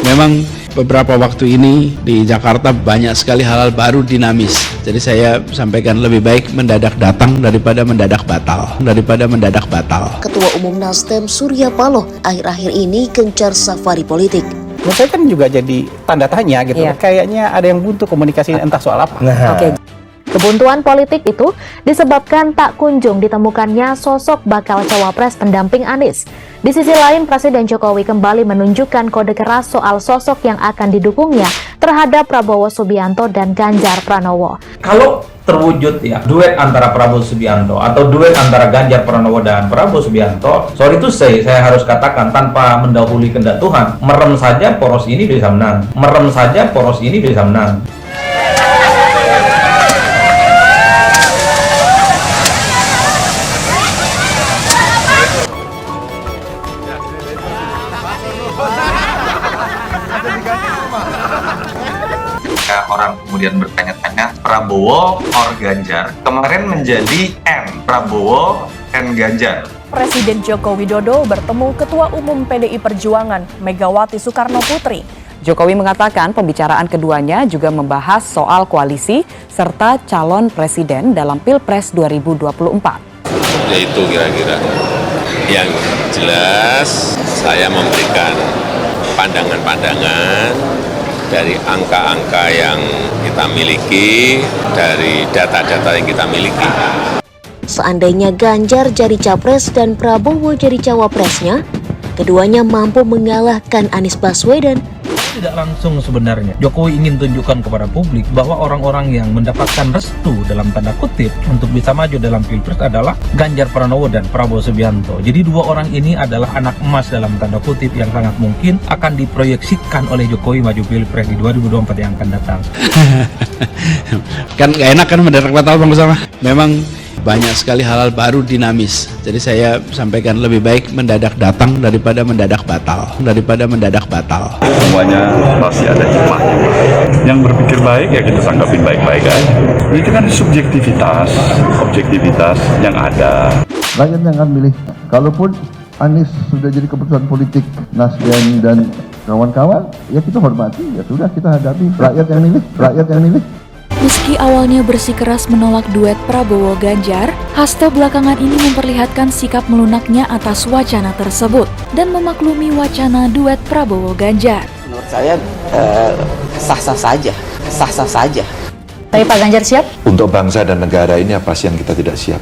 Memang beberapa waktu ini di Jakarta banyak sekali hal-hal baru dinamis. Jadi saya sampaikan lebih baik mendadak datang daripada mendadak batal. Ketua Umum Nasdem Surya Paloh akhir-akhir ini gencar safari politik. Menurut saya kan juga jadi tanda tanya gitu. Kayaknya ada yang buntu komunikasi entah soal apa. Oke. Kebuntuan politik itu disebabkan tak kunjung ditemukannya sosok bakal cawapres pendamping Anies. Di sisi lain, Presiden Jokowi kembali menunjukkan kode keras soal sosok yang akan didukungnya terhadap Prabowo Subianto dan Ganjar Pranowo. Kalau terwujud ya duet antara Prabowo Subianto atau duet antara Ganjar Pranowo dan Prabowo Subianto, sorry to say, saya harus katakan tanpa mendahului kehendak Tuhan, merem saja poros ini bisa menang. Orang kemudian bertanya-tanya Prabowo or Ganjar, kemarin menjadi Prabowo and Ganjar. Presiden Joko Widodo bertemu Ketua Umum PDI Perjuangan Megawati Soekarno Putri. Jokowi mengatakan pembicaraan keduanya juga membahas soal koalisi serta calon presiden dalam Pilpres 2024. Ya itu kira-kira yang jelas saya memberikan pandangan-pandangan dari angka-angka yang kita miliki, dari data-data yang kita miliki. Seandainya Ganjar jadi capres dan Prabowo jadi cawapresnya, keduanya mampu mengalahkan Anies Baswedan. Tidak langsung sebenarnya Jokowi ingin tunjukkan kepada publik bahwa orang-orang yang mendapatkan restu dalam tanda kutip untuk bisa maju dalam Pilpres adalah Ganjar Pranowo dan Prabowo Subianto. Jadi dua orang ini adalah anak emas dalam tanda kutip yang sangat mungkin akan diproyeksikan oleh Jokowi maju Pilpres di 2024 yang akan datang. Kan gak enak kan mendadak batal Bang Usama. Memang banyak sekali hal-hal baru dinamis. Jadi saya sampaikan lebih baik mendadak datang daripada mendadak batal. Semuanya masih ada hikmahnya. Yang berpikir baik ya kita tanggapin baik-baik aja. Itu kan objektivitas yang ada. Rakyat yang akan milih. Kalaupun Anies sudah jadi keputusan politik Nasdem dan kawan-kawan, ya kita hormati. Ya sudah kita hadapi. Rakyat yang milih. Meski awalnya bersikeras menolak duet Prabowo-Ganjar, Hasto belakangan ini memperlihatkan sikap melunaknya atas wacana tersebut dan memaklumi wacana duet Prabowo-Ganjar. Menurut saya sah-sah saja. Tapi Pak Ganjar siap? Untuk bangsa dan negara ini apa sih yang kita tidak siap?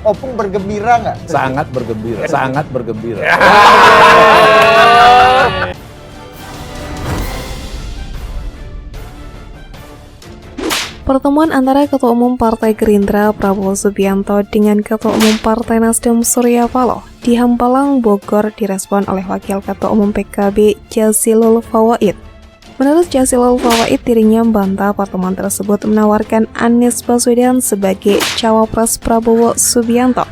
Opung bergembira nggak? Sangat bergembira. Pertemuan antara Ketua Umum Partai Gerindra Prabowo Subianto dengan Ketua Umum Partai Nasdem Surya Paloh di Hambalang, Bogor direspon oleh Wakil Ketua Umum PKB Jazilul Fawait. Menurut Jazilul Fawait, dirinya membantah pertemuan tersebut menawarkan Anies Baswedan sebagai cawapres Prabowo Subianto.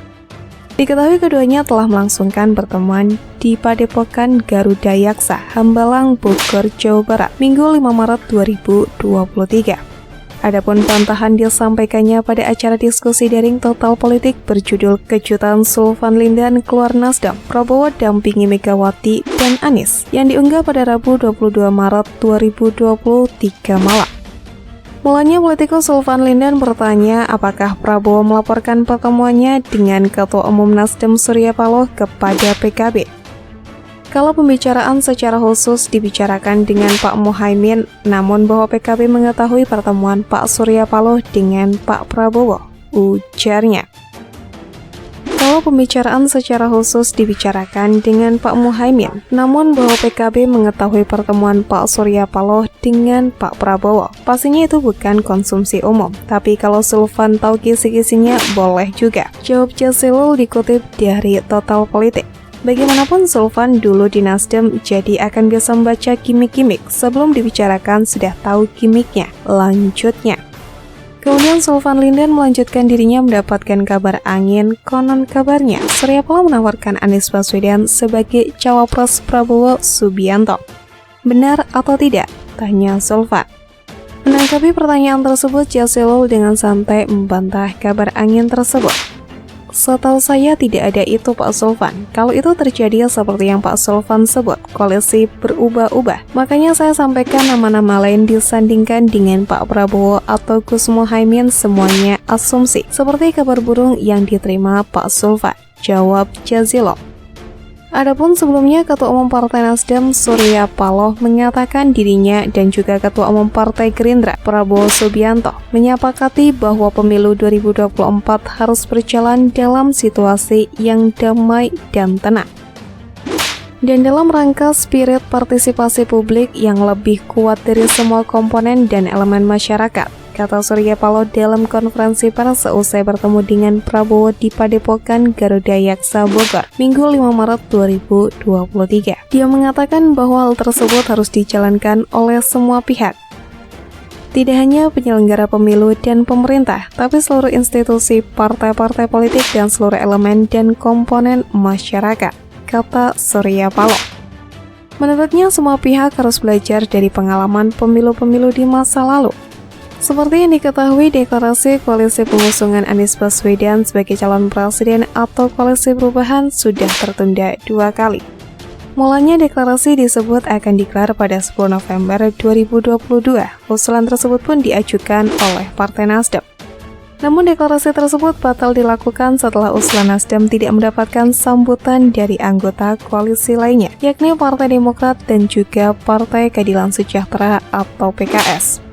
Diketahui keduanya telah melangsungkan pertemuan di Padepokan Garuda Yaksa, Hambalang, Bogor, Jawa Barat, Minggu 5 Maret 2023. Adapun bantahan disampaikannya pada acara diskusi daring Total Politik berjudul Kejutan Sulvan Lindan Keluar Nasdem, Prabowo dampingi Megawati dan Anies yang diunggah pada Rabu 22 Maret 2023 malam. Mulanya politikus Sulvan Lindan bertanya apakah Prabowo melaporkan pertemuannya dengan Ketua Umum Nasdem Surya Paloh kepada PKB. Kalau pembicaraan secara khusus dibicarakan dengan Pak Muhaimin, namun bahwa PKB mengetahui pertemuan Pak Surya Paloh dengan Pak Prabowo, ujarnya. Kalau pembicaraan secara khusus dibicarakan dengan Pak Muhaimin, namun bahwa PKB mengetahui pertemuan Pak Surya Paloh dengan Pak Prabowo, pastinya itu bukan konsumsi umum. Tapi kalau Sulvan tahu kisi-kisinya, boleh juga. Jawab Jazilul dikutip dari Total Politik. Bagaimanapun Sulvan dulu di Nasdem, jadi akan biasa membaca gimmick-gimmick sebelum dibicarakan sudah tahu gimmicknya. Lanjutnya. Kemudian Sulvan Lindan melanjutkan dirinya mendapatkan kabar angin, konon kabarnya Surya Paloh menawarkan Anies Baswedan sebagai cawapres Prabowo Subianto. Benar atau tidak? Tanya Sulvan. Menanggapi pertanyaan tersebut, Jazilul dengan santai membantah kabar angin tersebut. Setahu saya tidak ada itu Pak Sulvan. Kalau itu terjadi seperti yang Pak Sulvan sebut, koalisi berubah-ubah. Makanya saya sampaikan nama-nama lain disandingkan dengan Pak Prabowo atau Gus Muhaimin, semuanya asumsi. Seperti kabar burung yang diterima Pak Sulvan, jawab Jazilul. Adapun sebelumnya Ketua Umum Partai Nasdem Surya Paloh mengatakan dirinya dan juga Ketua Umum Partai Gerindra Prabowo Subianto menyepakati bahwa pemilu 2024 harus berjalan dalam situasi yang damai dan tenang. Dan dalam rangka spirit partisipasi publik yang lebih kuat dari semua komponen dan elemen masyarakat, kata Surya Paloh dalam konferensi pers seusai bertemu dengan Prabowo di Padepokan Garuda Yaksa Bogor, Minggu 5 Maret 2023. Dia mengatakan bahwa hal tersebut harus dijalankan oleh semua pihak. Tidak hanya penyelenggara pemilu dan pemerintah, tapi seluruh institusi, partai-partai politik, dan seluruh elemen dan komponen masyarakat, kata Surya Paloh. Menurutnya semua pihak harus belajar dari pengalaman pemilu-pemilu di masa lalu. Seperti yang diketahui, deklarasi koalisi pengusungan Anies Baswedan sebagai calon presiden atau koalisi perubahan sudah tertunda 2 kali. Mulanya deklarasi disebut akan digelar pada 10 November 2022. Usulan tersebut pun diajukan oleh Partai Nasdem. Namun deklarasi tersebut batal dilakukan setelah usulan Nasdem tidak mendapatkan sambutan dari anggota koalisi lainnya, yakni Partai Demokrat dan juga Partai Keadilan Sejahtera atau PKS.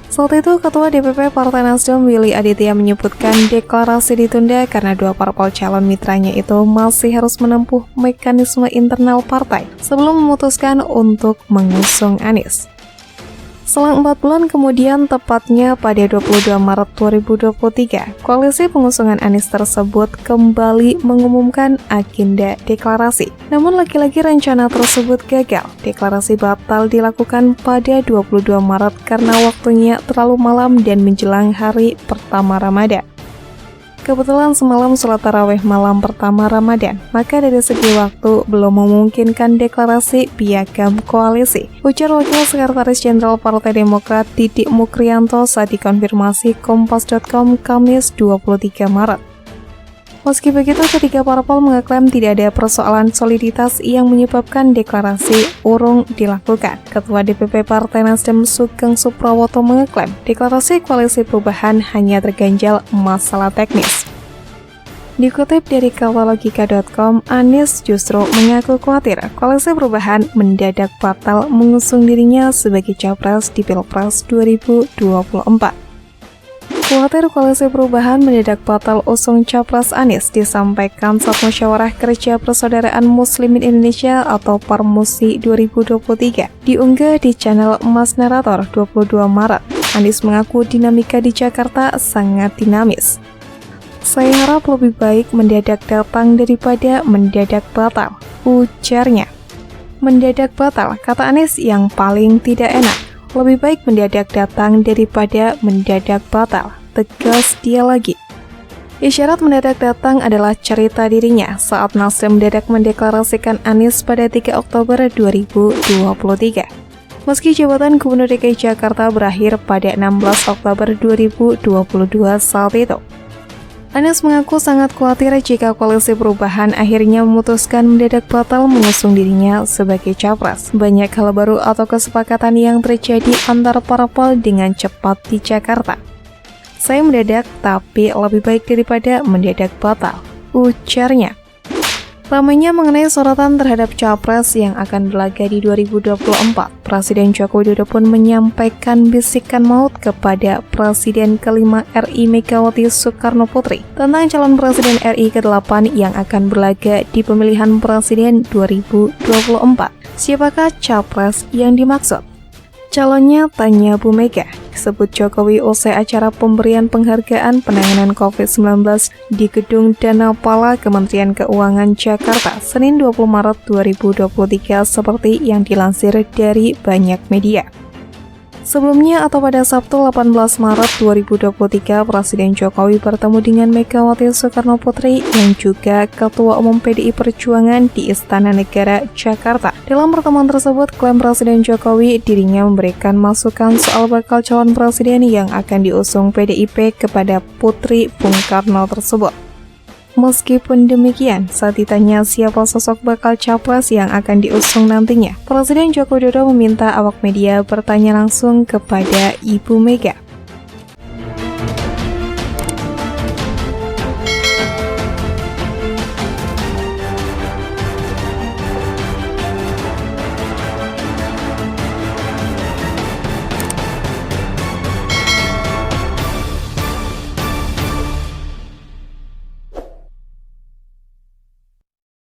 Saat itu, Ketua DPP Partai Nasdem Willy Aditya menyebutkan deklarasi ditunda karena 2 parpol calon mitranya itu masih harus menempuh mekanisme internal partai sebelum memutuskan untuk mengusung Anies. Selang 4 bulan kemudian, tepatnya pada 22 Maret 2023, koalisi pengusungan Anies tersebut kembali mengumumkan agenda deklarasi. Namun lagi-lagi rencana tersebut gagal. Deklarasi batal dilakukan pada 22 Maret karena waktunya terlalu malam dan menjelang hari pertama Ramadan. Kebetulan semalam sholat tarawih malam pertama Ramadan, maka dari segi waktu belum memungkinkan deklarasi piagam koalisi, ujar Wakil Sekretaris Jenderal Partai Demokrat Didik Mukrianto saat dikonfirmasi Kompas.com Kamis 23 Maret. Meski begitu, ketiga parpol mengeklaim tidak ada persoalan soliditas yang menyebabkan deklarasi urung dilakukan. Ketua DPP Partai Nasdem Sugeng Suprawoto mengeklaim deklarasi koalisi perubahan hanya terganjal masalah teknis. Dikutip dari katalogika.com, Anies justru mengaku khawatir koalisi perubahan mendadak batal mengusung dirinya sebagai capres di Pilpres 2024. Khawatir koalisi perubahan mendadak batal usung capres Anies disampaikan saat musyawarah kerja Persaudaraan Muslimin Indonesia atau Parmusi 2023 diunggah di channel Mas Narator 22 Maret. Anies mengaku dinamika di Jakarta sangat dinamis. Saya harap lebih baik mendadak datang daripada mendadak batal, ujarnya. Mendadak batal, kata Anies, yang paling tidak enak. Lebih baik mendadak datang daripada mendadak batal, tegas dia lagi. Isyarat mendadak datang adalah cerita dirinya saat Nasdem mendadak mendeklarasikan Anies pada 3 Oktober 2023. Meski jabatan Gubernur DKI Jakarta berakhir pada 16 Oktober 2022 saat itu. Anies mengaku sangat khawatir jika koalisi perubahan akhirnya memutuskan mendadak batal mengusung dirinya sebagai capres. Banyak hal baru atau kesepakatan yang terjadi antar parpol dengan cepat di Jakarta. Saya mendadak, tapi lebih baik daripada mendadak batal, ujarnya. Ramainya mengenai sorotan terhadap capres yang akan berlaga di 2024, Presiden Joko Widodo pun menyampaikan bisikan maut kepada Presiden ke-5 RI Megawati Soekarno Putri tentang calon Presiden RI ke-8 yang akan berlaga di pemilihan Presiden 2024. Siapakah capres yang dimaksud? Calonnya, tanya Bu Mega, disebut Jokowi usai acara pemberian penghargaan penanganan COVID-19 di Gedung Danapala Kementerian Keuangan Jakarta, Senin 20 Maret 2023 seperti yang dilansir dari banyak media. Sebelumnya atau pada Sabtu 18 Maret 2023, Presiden Jokowi bertemu dengan Megawati Soekarno Putri yang juga Ketua Umum PDI Perjuangan di Istana Negara, Jakarta. Dalam pertemuan tersebut, klaim Presiden Jokowi dirinya memberikan masukan soal bakal calon presiden yang akan diusung PDIP kepada Putri Bung Karno tersebut. Meskipun demikian, saat ditanya siapa sosok bakal capres yang akan diusung nantinya, Presiden Joko Widodo meminta awak media bertanya langsung kepada Ibu Mega.